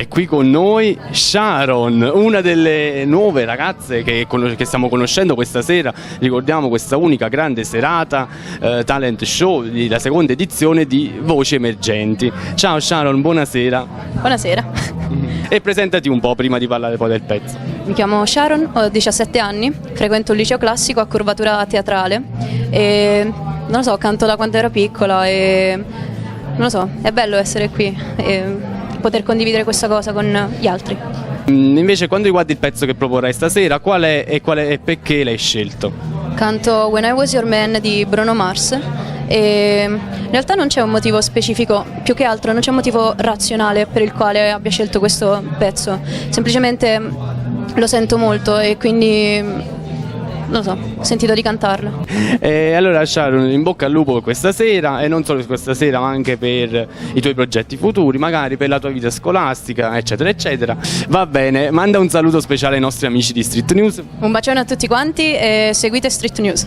è qui con noi Sharon, una delle nuove ragazze che stiamo conoscendo questa sera. Ricordiamo questa unica grande serata talent show, la seconda edizione di Voci Emergenti. Ciao Sharon, buonasera. Buonasera. E presentati un po' prima di parlare poi del pezzo. Mi chiamo Sharon, ho 17 anni, frequento un liceo classico a curvatura teatrale e non lo so, canto da quando ero piccola e non lo so, è bello essere qui e poter condividere questa cosa con gli altri. Invece, quando riguarda il pezzo che proporrai stasera, qual è e perché l'hai scelto? Canto When I Was Your Man di Bruno Mars e in realtà non c'è un motivo specifico, più che altro non c'è un motivo razionale per il quale abbia scelto questo pezzo, semplicemente lo sento molto e quindi non lo so, ho sentito di cantarlo. Allora Sharon, in bocca al lupo per questa sera, e non solo per questa sera ma anche per i tuoi progetti futuri, magari per la tua vita scolastica, eccetera eccetera. Va bene, manda un saluto speciale ai nostri amici di Street News. Un bacione a tutti quanti e seguite Street News.